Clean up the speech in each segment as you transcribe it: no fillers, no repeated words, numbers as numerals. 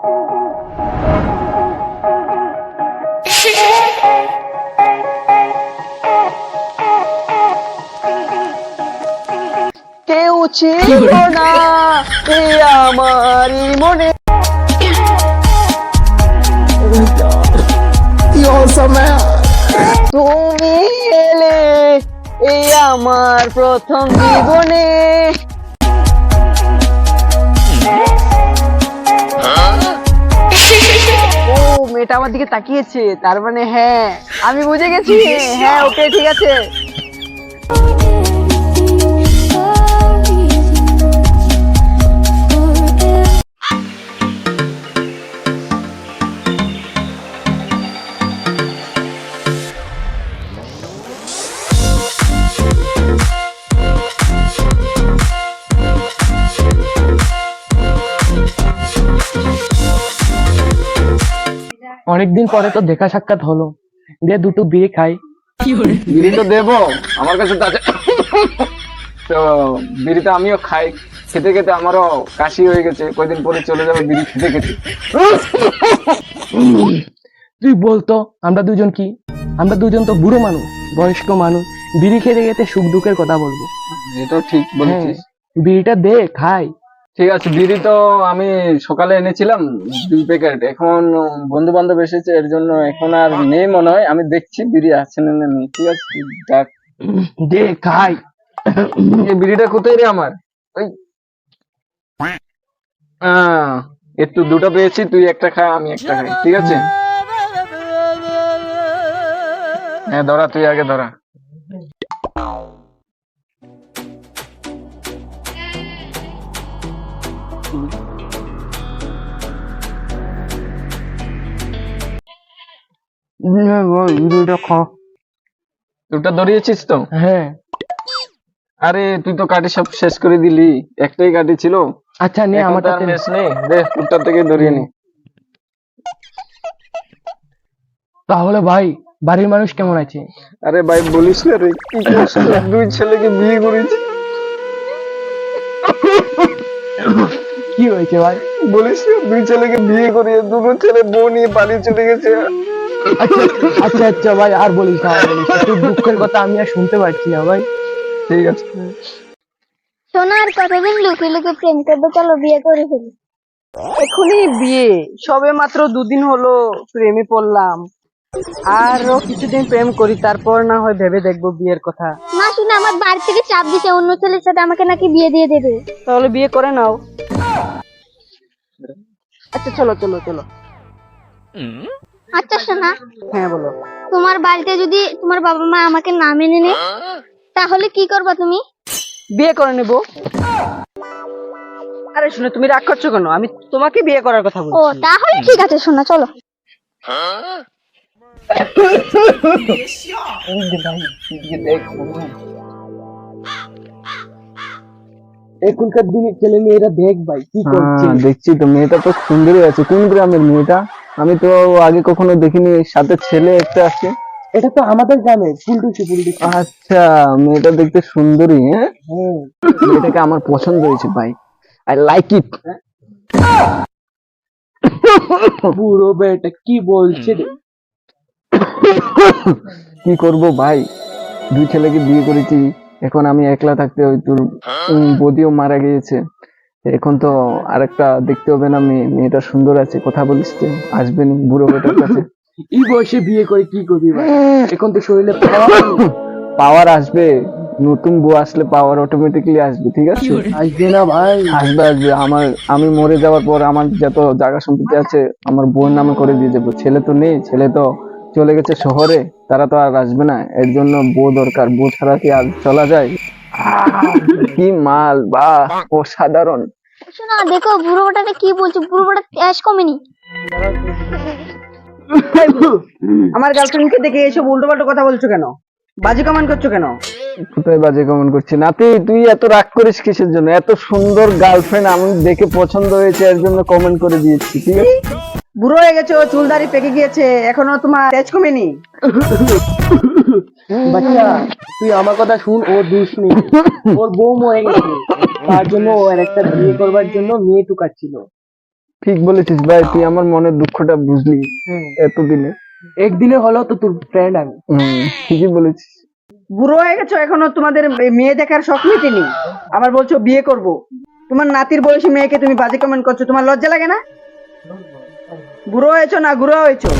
কেউ ছিল না এই আমারই মনে। তুমি এলে এই আমার প্রথম জীবনে। ও মেয়েটা আমার দিকে তাকিয়েছে, তার মানে হ্যাঁ আমি বুঝে গেছি। হ্যাঁ ওকে ঠিক আছে। অনেকদিন পরে তো দেখা সাক্ষাৎ হলো, দিয়ে দুটো বিয়ে খাই। বিড়ি তো দেবো, আমার কাছে তো আছে। তো বিড়িটা আমিও খাই, খেতে খেতে আমারও কাশি হয়ে গেছে, কয়দিন পরে চলে যাবে বিড়ি খেতে খেতে। তুই বলতো আমরা দুজন কি? আমরা দুজন তো বুড়ো মানুষ, বয়স্ক মানুষ, বিড়ি খেতে খেতে সুখ দুঃখের কথা বলবো। এটাও ঠিক বলেছিস। বিড়িটা দে খাই। ঠিক আছে, বিড়ি তো আমি সকালে এনেছিলাম 2 প্যাকেট, এখন বন্ধু বান্ধব এসেছে এর জন্য এখন আর নেই মনে হয়। আমি দেখছি বিড়ি আছে না নেই। ঠিক আছে দেখ, দে খাই। এই বিড়িটা কোথায় রে আমার? ওই একটু দুটো পেয়েছি, তুই একটা খা আমি একটা খাই, ঠিক আছে? হ্যাঁ ধরা, তুই আগে ধরা। বিড়িটা খা। দুটা ধরিয়েছিস তো? হ্যাঁ। আরে তুই তো কাঠি সব শেষ করে দিলি, একটাই কাঠি ছিল। আচ্ছা নে, এখন আমার তো আর মেশ নেই, দে তোরটা থেকে ধরিয়ে নি। তাহলে ভাই বাড়ির মানুষ কেমন আছে? আরে ভাই বলিস না রে, কি কষ্ট, 2 ছেলেকে বিয়ে করেছি। কি হয়েছে ভাই? বলিস না, 2 ছেলেকে বিয়ে করিয়ে দুটো ছেলে বউ নিয়ে বাড়ি চলে গেছে। আচ্ছা আচ্ছা আচ্ছা ভাই, আর বলিস না, আর বলিস না। তোর দুঃখের কথা আমি আর শুনতে পারছি না ভাই। ঠিক আছে, শোনো, আর কতদিন লুকিয়ে লুকিয়ে প্রেম করবো? চলো বিয়ে করে ফেলি। এখনই বিয়ে? সবে মাত্র 2 দিন হলো প্রেমে পড়লাম, আরো কিছুদিন প্রেম করি, তারপর না হয় ভেবে দেখবো বিয়ের কথা। না শুনে আমার বাড়ি থেকে চাপ দিছে, অন্য ছেলের সাথে আমাকে নাকি বিয়ে দিয়ে দেবে। তাহলে বিয়ে করে নাও। আচ্ছা চলো চলো চলো। আচ্ছা শোনা, হ্যাঁ বলো। তোমার বাড়িতে যদি তোমার বাবা মা আমাকে না মেনে নেয় তাহলে কি করবা তুমি? বিয়ে করে নেবো। আরে শুনে তুমি রাগ করছো কেন? আমি তোমাকে বিয়ে করার কথা ও বলছি। তাহলে ঠিক আছে শোনা, চলো। এখনকার দিনের ছেলে মেয়েরা দেখ ভাই কি করছে। দেখছি তো, মেয়েটা তো সুন্দরই আছে। কোন গ্রামের মেয়েটা? আমি তো আগে কখনো দেখিনি। সাথে ছেলে একটা আছে। এটা তো আমাদের গ্রামে ফুলটুসি ফুলটুসি। আচ্ছা, মেয়েটা দেখতে সুন্দরী। হ্যাঁ, মেয়েটাকে আমার পছন্দ হয়েছে ভাই, আই লাইক ইট। বুড়ো বেটা কি বলছে রে? কি করব ভাই, 2 ছেলেকে বিয়ে করেছি, এখন আমি একলা থাকতে ওই তোর বৌদিও মারা গিয়েছে। এখন তো আরেকটা দেখতে হবে না? মেয়েটা সুন্দর আছে, কথা বলিস তো, আসবে নি বুড়ো বেটার কাছে? এই বয়সে বিয়ে করে কি করবি ভাই? এখন তো শরীরে পাওয়ার আসবে, নতুন বউ আসলে পাওয়ার অটোমেটিক্যালি আসবে, ঠিক আছে? আসবে না ভাই? আসবে আসবে। আমি মরে যাওয়ার পর আমার যত জায়গা সম্পত্তি আছে আমার বউয়ের নামে করে দিয়ে যাবো। ছেলে তো নেই, ছেলে তো চলে গেছে শহরে, তারা তো আর আসবে না। এর জন্য বউ দরকার, বউ ছাড়া কি আর চলা যায়? কি মাল, বাহ অসাধারণ। শোনা দেখো, বুড়ো বেটাটা কি বলছে, বুড়ো বেটা তেজ কমেনি। আমার গার্লফ্রেন্ডকে দেখে এসব উল্টো পাল্টো কথা বলছো কেন? বাজে কমেন্ট করছো কেন? কোথায় বাজে কমেন্ট করছি? নাতি তুই এত রাগ করিস কিসের জন্য? এত সুন্দর গার্লফ্রেন্ড আমি দেখে পছন্দ হয়েছে, এর জন্য কমেন্ট করে দিয়েছি, ঠিক আছে? বুড়ো হয়ে গেছো, চুল দাড়ি পেকে গিয়েছে, এখনো তোমার তেজ কমেনি? বাচ্চা তুই আমার কথা শুন, ও দোষ নেই, ওর বউ মরে গেছে, তার জন্য ও একটা বিয়ে করবার জন্য মেয়ে টুকাচ্ছিল। ঠিক বলেছিস ভাই, তুই আমার মনের দুঃখটা বুঝলি এতদিনে। একদিনে হলো তো তোর ফ্রেন্ড আমি। ঠিকই বলেছিস। বুড়ো হয়ে গেছো, এখনো তোমাদের মেয়ে দেখার শখ মিটেনি, আবার বলছো বিয়ে করব। তোমার নাতির বয়সী মেয়েকে তুমি বাজে কমেন্ট করছো, তোমার লজ্জা লাগে না? বুড়ো হয়েছো না গুড়ো হয়েছো?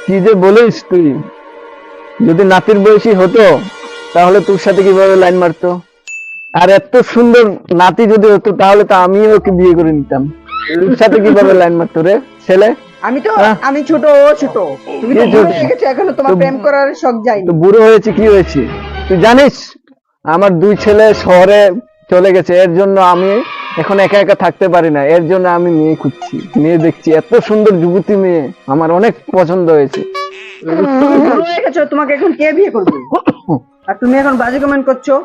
কি যে বলিস তুই, যদি নাতির বয়সী হতো তাহলে তোর সাথে কিভাবে লাইন মারতো? আর এত সুন্দর নাতি যদি হতো তাহলে তো আমিও ওকে বিয়ে করে নিতাম। তোর সাথে কিভাবে লাইন মারতো রে ছেলে? আমি ছোট, ও ছোট, তুমি তো কি বুড়ো ছোট? হয়ে গেছো, এখনো তোমার তো- প্রেম করার শখ যায়নি। তো বুড়ো হয়েছে, কি হয়েছে তুই জানিস? আমার 2 ছেলে শহরে চলে গেছে, এর জন্য আমি এখন একা একা থাকতে পারি না। এর জন্য আমি মেয়ে খুঁজছি, মেয়ে দেখছি, এত সুন্দর যুবতী মেয়ে আমার অনেক পছন্দ হয়েছে। তুমি বুড়ো হয়ে গেছো, তোমাকে এখন কে বিয়ে করবে? আর তুমি এখন বাজে কমেন্ট করছো।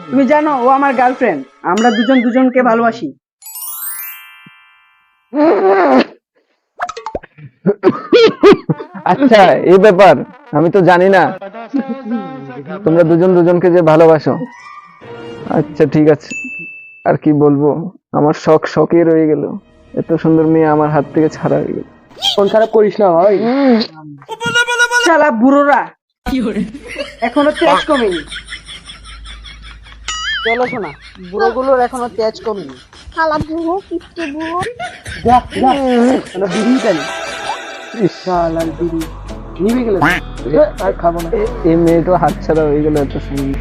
তুমি জানো ও আমার গার্লফ্রেন্ড, আমরা দুজন দুজনকে ভালোবাসি। আচ্ছা, এই ব্যাপার আমি তো জানি না, তোমরা দুজন দুজনকে যে ভালোবাসো। আচ্ছা ঠিক আছে, আর কি বলবো, আমার শখই রয়ে গেল। এত সুন্দর মেয়ে আমার হাত থেকে ছাড়া হয়ে গেল। মন খারাপ করিস না ভাই। শালা বুড়োরা, এখনো তেজ কমেনি। চলো শোনা, বুড়োগুলোর এখনো তেজ কমেনি। শালা বুড়ো, কিচ্ছু বুড়ো। যা যা, আমরা বিড়ি টানি। শালার বিড়ি নিভে গেল, আর খাবো না। এই মেয়েটা হাত ছাড়া হয়ে গেল, এত সুন্দর।